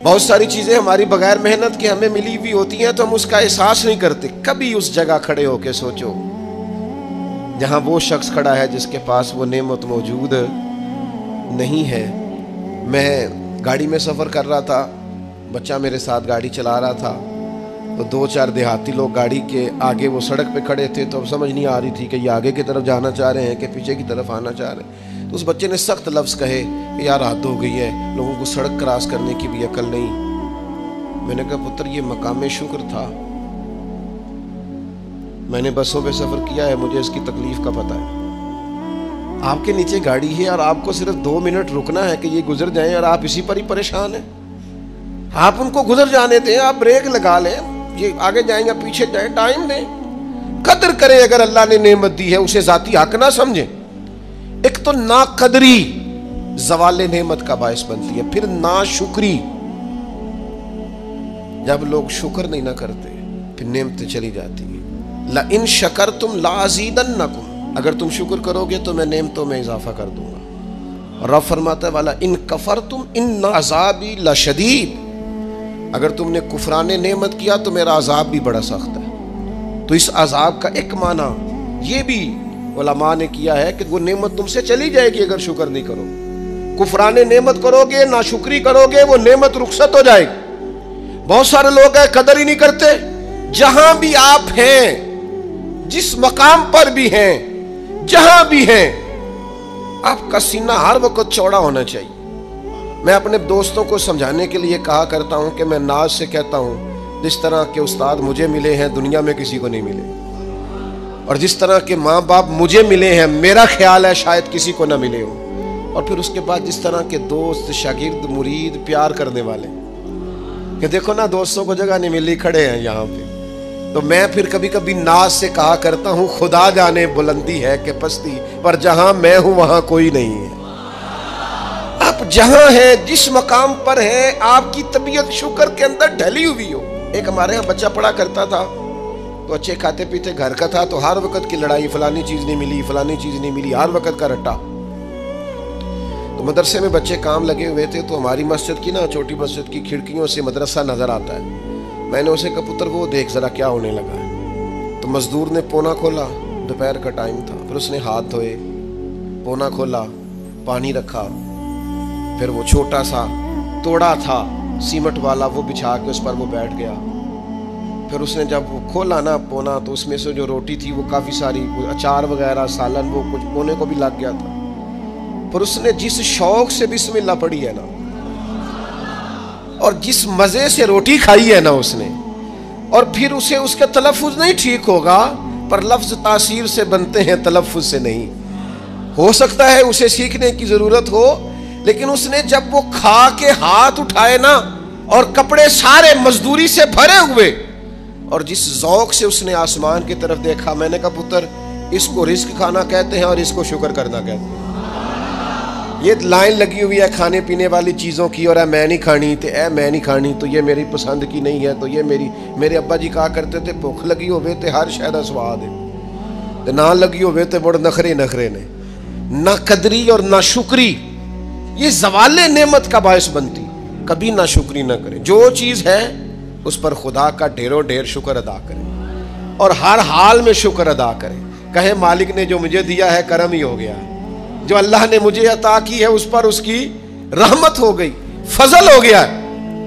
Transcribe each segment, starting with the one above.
بہت ساری چیزیں ہماری بغیر محنت کے ہمیں ملی ہوئی ہوتی ہیں تو ہم اس کا احساس نہیں کرتے. کبھی اس جگہ کھڑے ہو کے سوچو جہاں وہ شخص کھڑا ہے جس کے پاس وہ نعمت موجود نہیں ہے. میں گاڑی میں سفر کر رہا تھا, بچہ میرے ساتھ گاڑی چلا رہا تھا, تو 2-4 دیہاتی لوگ گاڑی کے آگے وہ سڑک پہ کھڑے تھے, تو اب سمجھ نہیں آ رہی تھی کہ یہ آگے کی طرف جانا چاہ رہے ہیں کہ پیچھے کی طرف آنا چاہ رہے ہیں. تو اس بچے نے سخت لفظ کہے کہ یار حد ہو گئی ہے, لوگوں کو سڑک کراس کرنے کی بھی عقل نہیں. میں نے کہا پتر یہ مقام شکر تھا, میں نے بسوں پہ سفر کیا ہے, مجھے اس کی تکلیف کا پتہ ہے. آپ کے نیچے گاڑی ہے اور آپ کو صرف 2 منٹ رکنا ہے کہ یہ گزر جائیں اور آپ اسی پر ہی پریشان ہیں. آپ ان کو گزر جانے دیں, آپ بریک لگا لیں, یہ آگے جائیں یا پیچھے جائیں, ٹائم دیں, قدر کریں. اگر اللہ نے نعمت دی ہے اسے ذاتی حق نہ سمجھیں. ایک تو ناقدری زوال نعمت کا باعث بنتی ہے, پھر ناشکری. جب لوگ شکر نہیں نہ کرتے پھر نعمتیں چلی جاتی ہیں. لَإِن شَكَرْتُمْ لَأَزِيدَنَّكُمْ, اگر تم شکر کرو گے تو میں نعمتوں میں اضافہ کر دوں گا. رب فرماتا ہے والا ان کفرتم ان عذابی لشدید, اگر تم نے کفران نعمت کیا تو میرا عذاب بھی بڑا سخت ہے. تو اس عذاب کا ایک معنی یہ بھی علماء نے کیا ہے کہ وہ نعمت تم سے چلی جائے گی اگر شکر نہیں کرو. کفران نعمت کرو گے, ناشکری کرو گے, وہ نعمت رخصت ہو جائے گی. بہت سارے لوگ ہیں قدر ہی نہیں کرتے. جہاں بھی آپ ہیں, جس مقام پر بھی ہیں, جہاں بھی ہیں, آپ کا سینہ ہر وقت چوڑا ہونا چاہیے. میں اپنے دوستوں کو سمجھانے کے لیے کہا کرتا ہوں کہ میں ناز سے کہتا ہوں جس طرح کے استاد مجھے ملے ہیں دنیا میں کسی کو نہیں ملے, اور جس طرح کے ماں باپ مجھے ملے ہیں میرا خیال ہے شاید کسی کو نہ ملے ہوں. اور پھر اس کے بعد جس طرح کے دوست, شاگرد, مرید, پیار کرنے والے, کہ دیکھو نا دوستوں کو جگہ نہیں ملی, کھڑے ہیں یہاں پہ. تو میں پھر کبھی کبھی ناز سے کہا کرتا ہوں خدا جانے بلندی ہے کہ پستی, پر جہاں میں ہوں وہاں کوئی نہیں ہے. آپ جہاں ہیں, جس مقام پر ہیں, آپ کی طبیعت شکر کے اندر ڈھلی ہوئی ہو. ایک ہمارے ہاں بچہ پڑھا کرتا تھا, تو اچھے کھاتے پیتے گھر کا تھا, تو ہر وقت کی لڑائی, فلانی چیز نہیں ملی, فلانی چیز نہیں ملی, ہر وقت کا رٹا. تو مدرسے میں بچے کام لگے ہوئے تھے, تو ہماری مسجد کی نا, چھوٹی مسجد کی کھڑکیوں سے مدرسہ نظر آتا ہے. میں نے اسے کہا پتر وہ دیکھ ذرا کیا ہونے لگا ہے. تو مزدور نے پونا کھولا, دوپہر کا ٹائم تھا, پھر اس نے ہاتھ دھوئے, پونا کھولا, پانی رکھا, پھر وہ چھوٹا سا توڑا تھا سیمٹ والا وہ بچھا کے اس پر وہ بیٹھ گیا. پھر اس نے جب وہ کھولا نا پونا, تو اس میں سے جو روٹی تھی وہ کافی ساری, اچار وغیرہ, سالن, وہ کچھ پونے کو بھی لگ گیا تھا. پھر اس نے جس شوق سے بسم اللہ پڑھی ہے نا, اور جس مزے سے روٹی کھائی ہے نا اس نے, اور پھر اسے اس کا تلفظ نہیں ٹھیک ہوگا, پر لفظ تاثیر سے بنتے ہیں, تلفظ سے نہیں. ہو سکتا ہے اسے سیکھنے کی ضرورت ہو, لیکن اس نے جب وہ کھا کے ہاتھ اٹھائے نا, اور کپڑے سارے مزدوری سے بھرے ہوئے, اور جس ذوق سے اس نے آسمان کی طرف دیکھا, میں نے کہا پتر اس کو رزق کھانا کہتے ہیں اور اس کو شکر کرنا کہتے ہیں. یہ لائن لگی ہوئی ہے کھانے پینے والی چیزوں کی, اور میں نہیں کھانی, تو میں نہیں کھانی, تو یہ میری پسند کی نہیں ہے, تو یہ میرے ابا جی کہا کرتے تھے بھوک لگی ہوئے تے ہر شے دا سواد ہے, نہ لگی ہوئے تے بڑے نخرے نے. نہ قدری اور نہ شکری یہ زوال نعمت کا باعث بنتی. کبھی نہ شکری نہ کریں, جو چیز ہے اس پر خدا کا ڈھیروں ڈھیر شکر ادا کریں, اور ہر حال میں شکر ادا کریں. کہیں مالک نے جو مجھے دیا ہے کرم ہی ہو گیا, جو اللہ نے مجھے عطا کی ہے اس پر اس کی رحمت ہو گئی, فضل ہو گیا.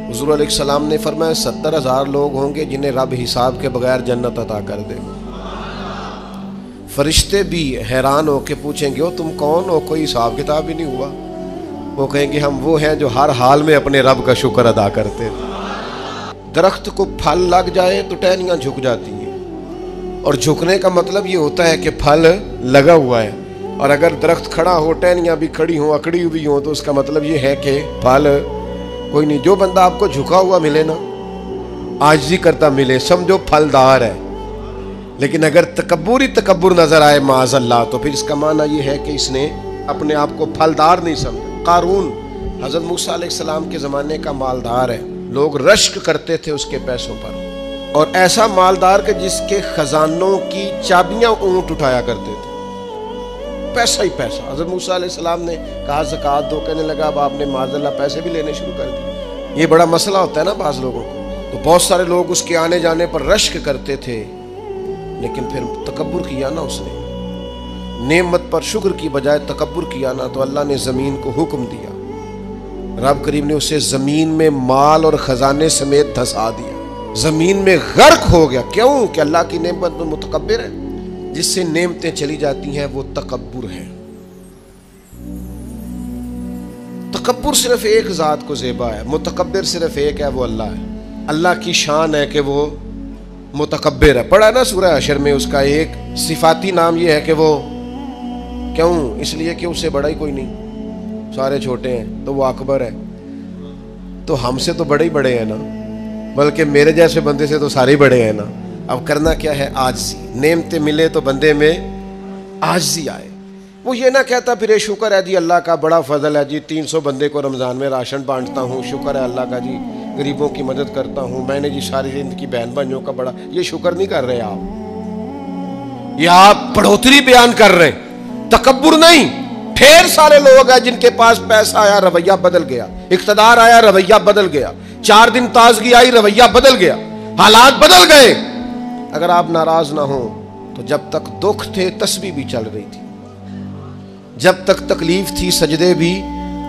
حضور علیہ السلام نے فرمایا 70,000 لوگ ہوں گے جنہیں رب حساب کے بغیر جنت عطا کر دے. فرشتے بھی حیران ہو کے پوچھیں گے تم کون ہو, کوئی حساب کتاب ہی نہیں ہوا. وہ کہیں گے ہم وہ ہیں جو ہر حال میں اپنے رب کا شکر ادا کرتے ہیں. درخت کو پھل لگ جائے تو ٹہنیاں جھک جاتی ہیں, اور جھکنے کا مطلب یہ ہوتا ہے کہ پھل لگا ہوا ہے. اور اگر درخت کھڑا ہو, ٹہنیاں بھی کھڑی ہوں, اکڑی ہوئی ہوں, تو اس کا مطلب یہ ہے کہ پھل کوئی نہیں. جو بندہ آپ کو جھکا ہوا ملے نا, عاجزی کرتا ملے, سمجھو پھلدار ہے. لیکن اگر تکبر نظر آئے معاذ اللہ, تو پھر اس کا معنی یہ ہے کہ اس نے اپنے آپ کو پھلدار نہیں سمجھا. قارون حضرت موسیٰ علیہ السلام کے زمانے کا مالدار ہے, لوگ رشک کرتے تھے اس کے پیسوں پر, اور ایسا مالدار کہ جس کے خزانوں کی چابیاں اونٹ اٹھایا کرتے تھے, پیسہ ہی پیسہ. حضرت موسیٰ علیہ السلام نے کہا زکوٰۃ دو, کہنے لگا اب آپ نے معاذ اللہ پیسے بھی لینے شروع کر دیے. یہ بڑا مسئلہ ہوتا ہے نا بعض لوگوں کو. تو بہت سارے لوگ اس کے آنے جانے پر رشک کرتے تھے، لیکن پھر تکبر کیا نا، اس نے نعمت پر شکر کی بجائے تکبر کیا نا، تو اللہ نے زمین کو حکم دیا، رب کریم نے اسے زمین میں مال اور خزانے سمیت دھسا دیا، زمین میں غرق ہو گیا. کیوں؟ کہ اللہ کی نعمت میں متکبر ہے. جس سے نعمتیں چلی جاتی ہیں وہ تکبر ہے. تکبر صرف ایک ذات کو زیبا ہے، متکبر صرف ایک ہے، وہ اللہ ہے. اللہ کی شان ہے کہ وہ متکبر ہے. پڑھا نا سورہ حشر میں، اس کا ایک صفاتی نام یہ ہے کہ وہ، کیوں؟ اس لیے کہ اس سے بڑا ہی کوئی نہیں، سارے چھوٹے ہیں تو وہ اکبر ہے. تو ہم سے تو بڑے ہی بڑے ہیں نا، بلکہ میرے جیسے بندے سے تو سارے ہی بڑے ہیں نا. اب کرنا کیا ہے؟ عاجزی. نعمتیں ملے تو بندے میں عاجزی آئے. وہ یہ نہ کہتا پھر شکر ہے جی اللہ کا بڑا فضل ہے جی، 300 بندے کو رمضان میں راشن بانٹتا ہوں، شکر ہے اللہ کا جی، غریبوں کی مدد کرتا ہوں، میں نے جی ساری زندگی بہن بھائیوں کا بڑا. یہ شکر نہیں کر رہے آپ، یہ آپ بڑھوتری بیان کر رہے ہیں، تکبر نہیں. ڈھیر سارے لوگ ہیں جن کے پاس پیسہ آیا رویہ بدل گیا، اقتدار آیا رویہ بدل گیا، 4 دن تازگی آئی رویہ بدل گیا، حالات بدل گئے. اگر آپ ناراض نہ ہوں تو جب تک دکھ تھے تسبیح بھی چل رہی تھی، جب تک تکلیف تھی سجدے بھی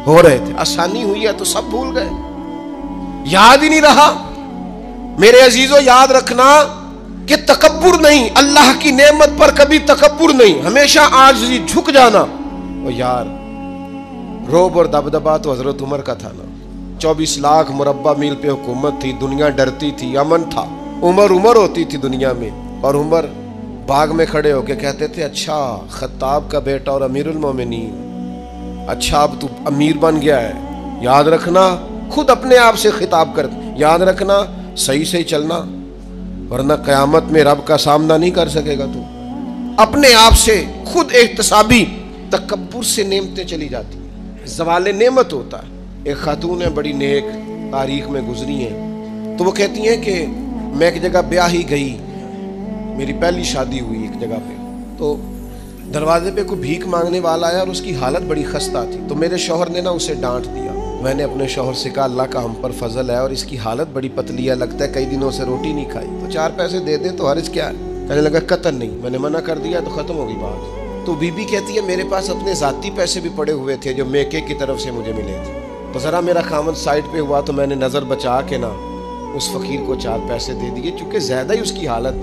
ہو رہے تھے. آسانی ہوئی ہے تو سب بھول گئے، یاد ہی نہیں رہا. میرے عزیزو یاد رکھنا کہ تکبر نہیں، اللہ کی نعمت پر کبھی تکبر نہیں، ہمیشہ عاجزی، جھک جانا. او یار، روب اور دبدبا تو حضرت عمر کا تھا نا. 24 لاکھ مربع میل پہ حکومت تھی، دنیا ڈرتی تھی، امن تھا. عمر ہوتی تھی دنیا میں، اور عمر باغ میں کھڑے ہو کے کہتے تھے اچھا خطاب کا بیٹا اور امیر المومنین، اچھا اب تو امیر بن گیا ہے. یاد رکھنا، خود اپنے آپ سے خطاب کر، یاد رکھنا صحیح چلنا، ورنہ قیامت میں رب کا سامنا نہیں کر سکے گا. تو اپنے آپ سے خود احتسابی. تکبر سے نعمتیں چلی جاتی ہیں، زوال نعمت ہوتا ہے. ایک خاتون ہے بڑی نیک، تاریخ میں گزری ہیں، تو وہ کہتی ہیں کہ میں ایک جگہ بیاہ ہی گئی، میری پہلی شادی ہوئی ایک جگہ پہ، تو دروازے پہ کوئی بھیک مانگنے والا آیا اور اس کی حالت بڑی خستہ تھی. تو میرے شوہر نے نا اسے ڈانٹ دیا. میں نے اپنے شوہر سے کہا اللہ کا ہم پر فضل ہے اور اس کی حالت بڑی پتلی ہے، لگتا ہے کئی دنوں سے روٹی نہیں کھائی، تو 4 پیسے دے دیں تو حرج کیا ہے؟ کہنے لگا قطن نہیں. میں نے منع کر دیا تو ختم ہو گئی بات. تو بی بی کہتی ہے میرے پاس اپنے ذاتی پیسے بھی پڑے ہوئے تھے جو میکے کی طرف سے مجھے ملے تھے، تو ذرا میرا خامد سائڈ پہ ہوا تو میں نے نظر بچا کے نا اس فقیر کو 4 پیسے دے دیے، چونکہ زیادہ ہی اس کی حالت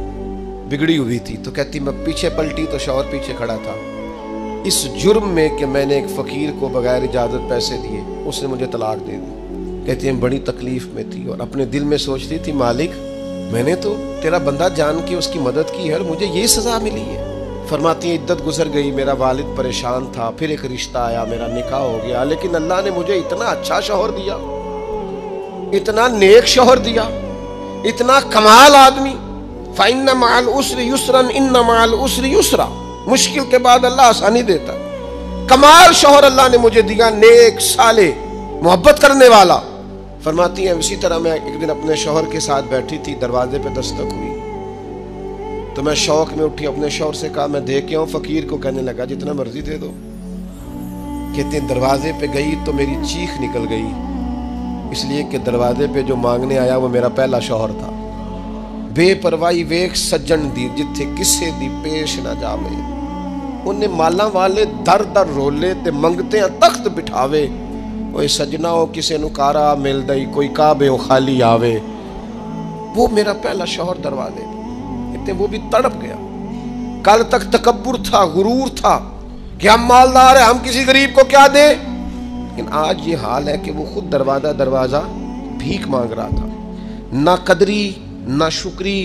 بگڑی ہوئی تھی. تو کہتی میں پیچھے پلٹی تو شوہر پیچھے کھڑا تھا، اس جرم میں کہ میں نے ایک فقیر کو بغیر اجازت پیسے دیے، اس نے مجھے طلاق دے دی. کہتی ہیں بڑی تکلیف میں تھی اور اپنے دل میں سوچتی تھی مالک میں نے تو تیرا بندہ جان کے اس کی مدد کی ہے اور مجھے یہ سزا ملی ہے. فرماتی ہیں عدت گزر گئی، میرا والد پریشان تھا، پھر ایک رشتہ آیا، میرا نکاح ہو گیا، لیکن اللہ نے مجھے اتنا اچھا شوہر دیا، اتنا نیک شوہر دیا، اتنا کمال آدمی. فَإِنَّ مَعَ الْعُسْرِ يُسْرًا إِنَّ مَعَ الْعُسْرِ يُسْرًا. مشکل کے بعد اللہ آسانی دیتا. کمال شوہر اللہ نے مجھے دیا، نیک، صالح، محبت کرنے والا. فرماتی ہیں اسی طرح میں ایک دن اپنے شوہر کے ساتھ بیٹھی تھی، دروازے پہ دستک ہوئی تو میں شوق میں اٹھی، اپنے شوہر سے کہا میں دے کے آؤں فقیر کو؟ کہنے لگا جتنا مرضی دے دو. کہتے ہیں دروازے پہ گئی تو میری چیخ نکل گئی، اس لیے کہ دروازے پہ جو مانگنے آیا وہ میرا پہلا شوہر تھا. بے پرواہی ویک سجن دی جتھے کسے دی پیش نہ جاوے، انہیں مالاں والے در در رولے تے منگتے ہیں تخت بٹھاوے. اوے سجنا ہو کسے نو کارا مل دئی، کوئی کعبے ہو خالی آوے. وہ میرا پہلا شوہر دروازے پہ، کہتے وہ بھی تڑپ گیا. کل تک تکبر تھا، غرور تھا کہ ہم مالدار ہیں، ہم کسی غریب کو کیا دیں، لیکن آج یہ حال ہے کہ وہ خود دروازہ بھیک مانگ رہا تھا. نہ قدری، نہ شکری،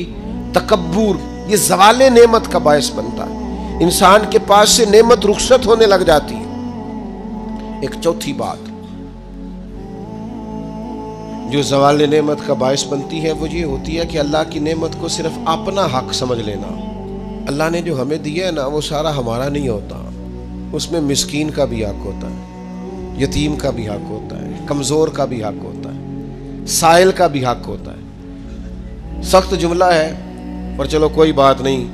تکبر یہ زوال نعمت کا باعث بنتا ہے. انسان کے پاس سے نعمت رخصت ہونے لگ جاتی ہے. ایک چوتھی بات جو زوال نعمت کا باعث بنتی ہے وہ یہ ہوتی ہے کہ اللہ کی نعمت کو صرف اپنا حق سمجھ لینا. اللہ نے جو ہمیں دیا ہے نا وہ سارا ہمارا نہیں ہوتا، اس میں مسکین کا بھی حق ہوتا ہے، یتیم کا بھی حق ہوتا ہے، کمزور کا بھی حق ہوتا ہے، سائل کا بھی حق ہوتا ہے. سخت جملہ ہے اور چلو کوئی بات نہیں،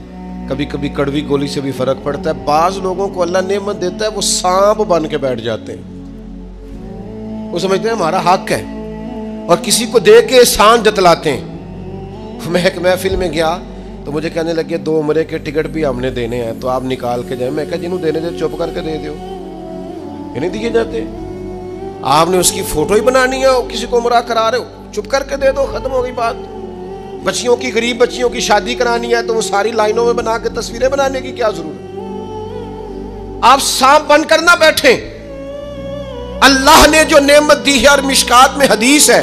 کبھی کبھی کڑوی گولی سے بھی فرق پڑتا ہے. بعض لوگوں کو اللہ نعمت دیتا ہے وہ سانپ بن کے بیٹھ جاتے ہیں، وہ سمجھتے ہیں ہمارا حق ہے. اور کسی کو دے کے احسان جتلاتے ہیں۔ میں ایک محفل میں گیا تو مجھے کہنے لگے 2 عمرے کے ٹکٹ بھی ہم نے دینے ہیں تو آپ نکال کے جائیں۔ میں کہا جنہوں دینے دے چپ کر کے دے دیو، یہ نہیں دیے جاتے۔ آپ نے اس کی فوٹو ہی بنانی ہے، کسی کو عمرہ کرا رہے ہو، چپ کر کے دے دو، ختم ہو گئی بات۔ بچیوں کی، غریب بچیوں کی شادی کرانی ہے تو وہ ساری لائنوں میں بنا کے تصویریں بنانے کی کیا ضرورت؟ آپ سانپ بن کر نہ بیٹھیں۔ اللہ نے جو نعمت دی ہے، اور مشکات میں حدیث ہے،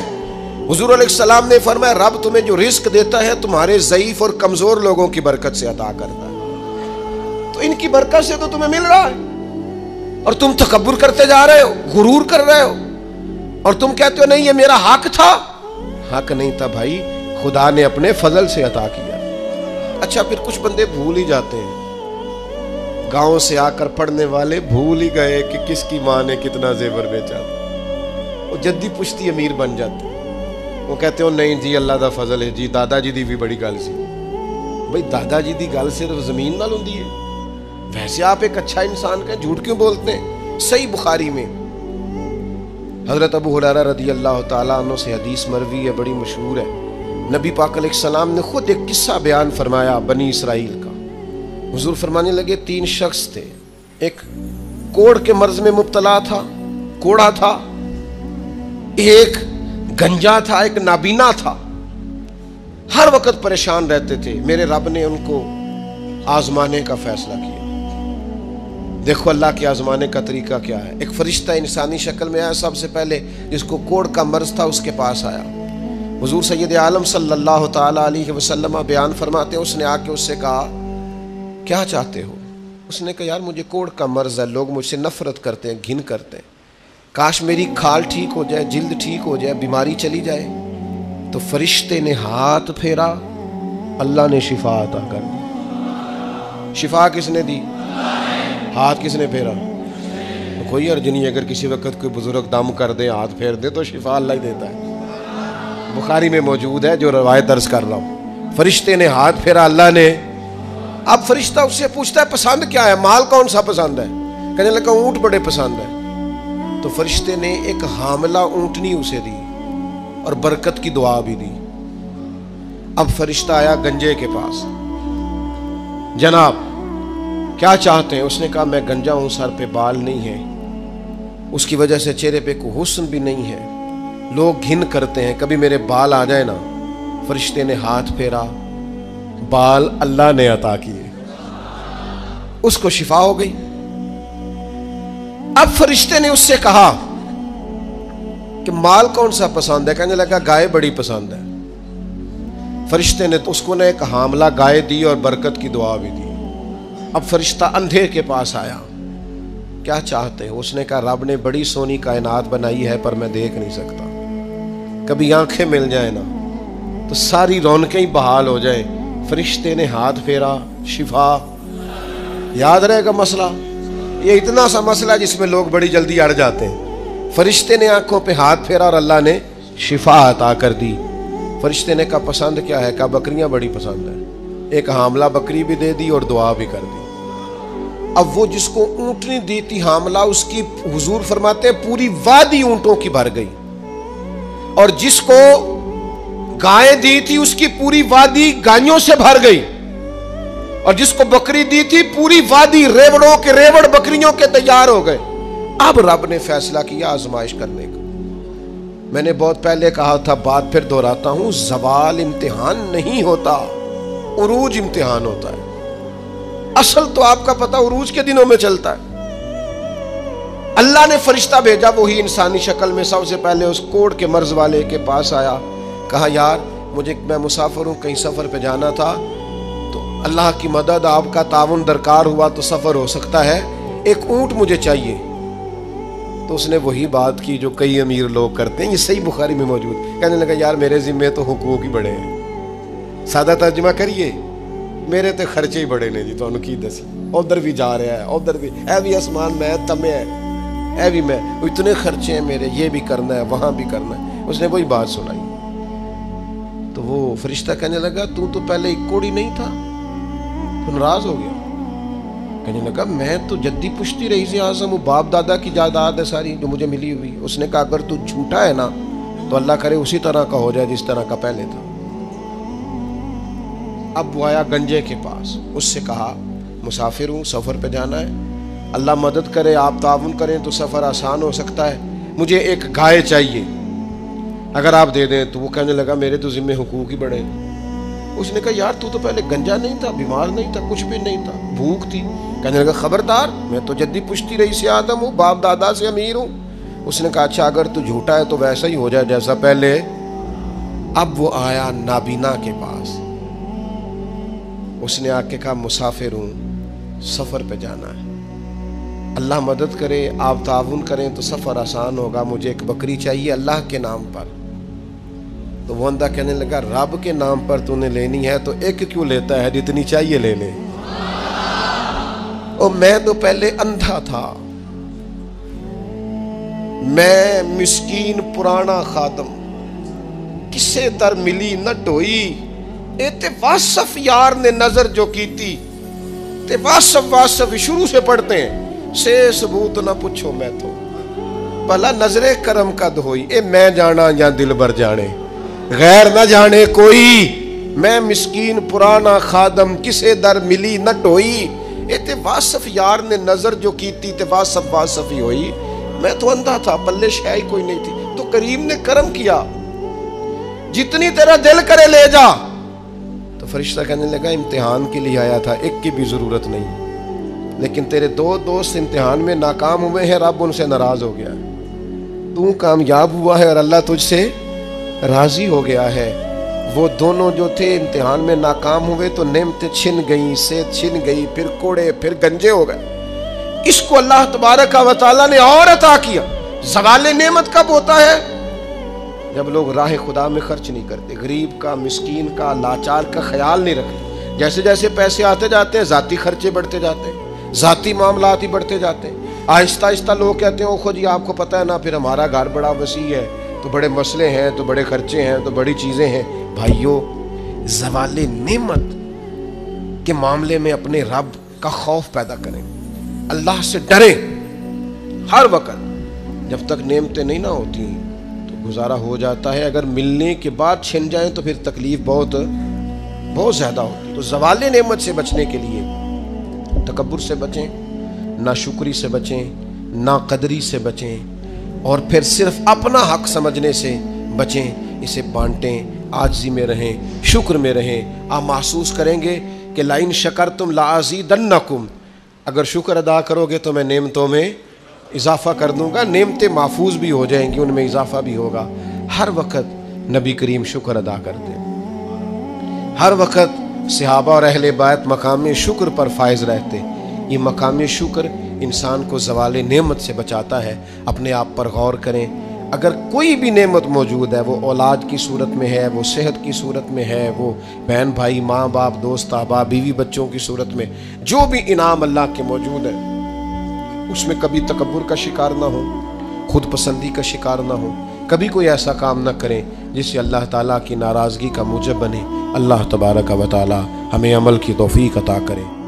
حضور علیہ السلام نے فرمایا رب تمہیں جو رزق دیتا ہے تمہارے ضعیف اور کمزور لوگوں کی برکت سے عطا کرتا ہے، تو ان کی برکت سے تو تمہیں مل رہا ہے، اور تم تکبر کرتے جا رہے ہو، غرور کر رہے ہو، اور تم کہتے ہو نہیں یہ میرا حق تھا۔ حق نہیں تھا بھائی، خدا نے اپنے فضل سے عطا کیا۔ اچھا پھر کچھ بندے بھول ہی جاتے ہیں، گاؤں سے آ کر پڑھنے والے بھول ہی گئے کہ کس کی ماں نے کتنا زیور بیچا تھا، وہ جدی پشتی امیر بن جاتے، وہ کہتے ہو نہیں جی اللہ دا فضل ہے جی، دادا جی دی بھی بڑی گل سی۔ بھئی دادا جی دی گل صرف زمین نال ہوندی ہے؟ ویسے آپ ایک اچھا انسان کا جھوٹ کیوں بولتے ہیں؟ صحیح بخاری میں حضرت ابو ہریرہ رضی اللہ تعالیٰ عنہ سے حدیث مروی ہے، بڑی مشہور ہے۔ نبی پاک علیہ السلام نے خود ایک قصہ بیان فرمایا بنی اسرائیل کا۔ حضور فرمانے لگے 3 شخص تھے، ایک کوڑ کے مرض میں مبتلا تھا، کوڑا تھا، ایک گنجا تھا، ایک نابینا تھا، ہر وقت پریشان رہتے تھے۔ میرے رب نے ان کو آزمانے کا فیصلہ کیا۔ دیکھو اللہ کے آزمانے کا طریقہ کیا ہے۔ ایک فرشتہ انسانی شکل میں آیا، سب سے پہلے جس کو کوڑ کا مرض تھا اس کے پاس آیا۔ حضور سید عالم صلی اللہ تعالیٰ علیہ وسلم بیان فرماتے ہیں اس نے آ کے اس سے کہا کیا چاہتے ہو؟ اس نے کہا یار مجھے کوڑ کا مرض ہے، لوگ مجھ سے نفرت کرتے ہیں، گھن کرتے ہیں، کاش میری کھال ٹھیک ہو جائے، جلد ٹھیک ہو جائے، بیماری چلی جائے۔ تو فرشتے نے ہاتھ پھیرا، اللہ نے شفا عطا کر دی۔ شفا کس نے دی؟ ہاتھ کس نے پھیرا؟ کوئی عرض نہیں، اگر کسی وقت کوئی بزرگ دم کر دے، ہاتھ پھیر دے تو شفا اللہ ہی دیتا ہے۔ بخاری میں موجود ہے جو روایت درج کر رہا ہوں۔ فرشتے نے ہاتھ پھیرا، اللہ نے۔ اب فرشتہ اس سے پوچھتا ہے پسند کیا ہے؟ مال کون سا پسند ہے؟ کہنے لگا اونٹ بڑے پسند ہے۔ تو فرشتے نے ایک حاملہ اونٹنی اسے دی اور برکت کی دعا بھی دی۔ اب فرشتہ آیا گنجے کے پاس، جناب کیا چاہتے ہیں؟ اس نے کہا میں گنجا ہوں، سر پہ بال نہیں ہے، اس کی وجہ سے چہرے پہ کوئی حسن بھی نہیں ہے، لوگ گھن کرتے ہیں، کبھی میرے بال آ جائے نا۔ فرشتے نے ہاتھ پھیرا، بال اللہ نے عطا کیے، اس کو شفا ہو گئی۔ اب فرشتے نے اس سے کہا کہ مال کون سا پسند ہے؟ کہنے لگا گائے بڑی پسند ہے۔ فرشتے نے تو اس کو نے ایک حاملہ گائے دی اور برکت کی دعا بھی دی۔ اب فرشتہ اندھے کے پاس آیا، کیا چاہتے ہیں؟ اس نے کہا رب نے بڑی سونی کائنات بنائی ہے پر میں دیکھ نہیں سکتا، کبھی آنکھیں مل جائیں نا تو ساری رونقیں ہی بحال ہو جائیں۔ فرشتے نے ہاتھ پھیرا، شفا۔ یاد رہے گا مسئلہ، یہ اتنا سا مسئلہ جس میں لوگ بڑی جلدی اڑ جاتے ہیں۔ فرشتے نے آنکھوں پہ ہاتھ پھیرا اور اللہ نے شفا عطا کر دی۔ فرشتے نے کہا پسند کیا ہے؟ کہا بکریاں بڑی پسند ہے۔ ایک حاملہ بکری بھی دے دی اور دعا بھی کر دی۔ اب وہ جس کو اونٹنی دی تھی حاملہ، اس کی حضور فرماتے ہیں پوری وادی اونٹوں کی بھر گئی، اور جس کو گائے دی تھی اس کی پوری وادی گائیوں سے بھر گئی، اور جس کو بکری دی تھی پوری وادی ریوڑوں کے ریوڑ بکریوں کے تیار ہو گئے۔ اب رب نے فیصلہ کیا آزمائش کرنے کا۔ میں نے بہت پہلے کہا تھا، بات پھر دہراتا ہوں، زوال امتحان نہیں ہوتا، عروج امتحان ہوتا ہے۔ اصل تو آپ کا پتہ عروج کے دنوں میں چلتا ہے۔ اللہ نے فرشتہ بھیجا، وہی انسانی شکل میں سب سے پہلے اس کوڑ کے مرض والے کے پاس آیا، کہا یار میں مسافر ہوں، کہیں سفر پہ جانا تھا، تو اللہ کی مدد آپ کا تعاون درکار ہوا تو سفر ہو سکتا ہے، ایک اونٹ مجھے چاہیے۔ تو اس نے وہی بات کی جو کئی امیر لوگ کرتے ہیں، یہ صحیح بخاری میں موجود۔ کہنے لگا یار میرے ذمے تو حقوق ہی بڑے ہیں، سادہ ترجمہ کریے، میرے تے خرچے ہی بڑے نے جی، تو انہوں کی دسی، ادھر بھی جا رہا ہے، ادھر بھی، اے بھی آسمان میں تمے ہے، اے بھی میں، اتنے خرچے ہیں میرے، یہ بھی کرنا ہے، وہاں بھی کرنا ہے۔ اس نے وہی بات سنائی تو وہ فرشتہ کہنے لگا تو پہلے ایک کوڑی نہیں تھا؟ تو ناراض ہو گیا، کہنے لگا میں تو جدی پشتی رئیس اعظم ہوں، باپ دادا کی جائیداد ہے ساری جو مجھے ملی ہوئی۔ اس نے کہا اگر تو جھوٹا ہے نا تو اللہ کرے اسی طرح کا ہو جائے جس طرح کا پہلے تھا۔ اب وہ آیا گنجے کے پاس، اس سے کہا مسافر ہوں، سفر پہ جانا ہے، اللہ مدد کرے، آپ تعاون کریں تو سفر آسان ہو سکتا ہے، مجھے ایک گائے چاہیے، اگر آپ دے دیں تو۔ وہ کہنے لگا میرے تو ذمہ حقوق ہی بڑے۔ اس نے کہا یار تو پہلے گنجا نہیں تھا، بیمار نہیں تھا، کچھ بھی نہیں تھا، بھوک تھی۔ کہنے لگا خبردار، میں تو جدی پشتی رئیس آدم ہوں، باپ دادا سے امیر ہوں۔ اس نے کہا اچھا اگر تو جھوٹا ہے تو ویسا ہی ہو جائے جیسا پہلے۔ اب وہ آیا نابینا کے پاس، اس نے آ کے کہا مسافر ہوں، سفر پہ جانا ہے، اللہ مدد کرے، آپ تعاون کریں تو سفر آسان ہوگا، مجھے ایک بکری چاہیے اللہ کے نام پر۔ تو وہ اندھا کہنے لگا رب کے نام پر تو نے لینی ہے تو ایک کیوں لیتا ہے، جتنی چاہیے لے لے۔ اور میں تو پہلے اندھا تھا، میں مسکین پرانا خادم، کسے در ملی نہ ٹوئی، اے تے واصف یار نے نظر جو کی تھی، تے واصف شروع سے پڑھتے ہیں، سے ثبوت نہ پوچھو میں تو، بھلا نظر کرم قد ہوئی، اے میں جانا یا دل بر جانے، غیر نہ جانے کوئی، میں مسکین پرانا خادم، کسے در ملی نہ ٹوئی، اے تے واصف یار نے نظر جو کی تھی، تے واصف ہی ہوئی۔ میں تو اندھا تھا، پلے شے ہی کوئی نہیں تھی، تو کریم نے کرم کیا، جتنی تیرا دل کرے لے جا۔ تو فرشتہ کہنے لگا امتحان کے لیے آیا تھا، ایک کی بھی ضرورت نہیں، لیکن تیرے دو دوست امتحان میں ناکام ہوئے ہیں، رب ان سے ناراض ہو گیا، تو کامیاب ہوا ہے اور اللہ تجھ سے راضی ہو گیا ہے۔ وہ دونوں جو تھے امتحان میں ناکام ہوئے تو نعمتیں چھن گئیں، صحت چھن گئی، پھر کوڑے، پھر گنجے ہو گئے۔ اس کو اللہ تبارک و تعالیٰ نے اور عطا کیا۔ زوال نعمت کب ہوتا ہے؟ جب لوگ راہ خدا میں خرچ نہیں کرتے، غریب کا، مسکین کا، لاچار کا خیال نہیں رکھتے۔ جیسے جیسے پیسے آتے جاتے ہیں ذاتی خرچے بڑھتے جاتے ہیں، ذاتی معاملات ہی بڑھتے جاتے ہیں۔ آہستہ آہستہ لوگ کہتے ہیں اوہ جی آپ کو پتہ ہے نا، پھر ہمارا گھر بڑا وسیع ہے تو بڑے مسئلے ہیں، تو بڑے خرچے ہیں، تو بڑی چیزیں ہیں۔ بھائیو، زوال نعمت کے معاملے میں اپنے رب کا خوف پیدا کریں، اللہ سے ڈریں ہر وقت۔ جب تک نعمتیں نہیں نہ ہوتی تو گزارا ہو جاتا ہے، اگر ملنے کے بعد چھن جائیں تو پھر تکلیف بہت زیادہ ہوتی۔ تو زوال نعمت سے بچنے کے لیے تکبر سے بچیں، ناشکری سے بچیں، ناقدری سے بچیں، اور پھر صرف اپنا حق سمجھنے سے بچیں، اسے بانٹیں، عاجزی میں رہیں، شکر میں رہیں۔ آپ محسوس کریں گے کہ لَئِن شَكَرْتُمْ لَأَزِيدَنَّكُمْ، اگر شکر ادا کرو گے تو میں نعمتوں میں اضافہ کر دوں گا، نعمتیں محفوظ بھی ہو جائیں گی، ان میں اضافہ بھی ہوگا۔ ہر وقت نبی کریم شکر ادا کرتے، ہر وقت صحابہ اور اہل بیت مقام شکر پر فائز رہتے۔ یہ مقام شکر انسان کو زوال نعمت سے بچاتا ہے۔ اپنے آپ پر غور کریں، اگر کوئی بھی نعمت موجود ہے، وہ اولاد کی صورت میں ہے، وہ صحت کی صورت میں ہے، وہ بہن بھائی، ماں باپ، دوست احباب، بیوی بچوں کی صورت میں، جو بھی انعام اللہ کے موجود ہے، اس میں کبھی تکبر کا شکار نہ ہو، خود پسندی کا شکار نہ ہو، کبھی کوئی ایسا کام نہ کریں جس سے اللہ تعالیٰ کی ناراضگی کا موجب بنے۔ اللہ تبارک و تعالیٰ ہمیں عمل کی توفیق عطا کرے۔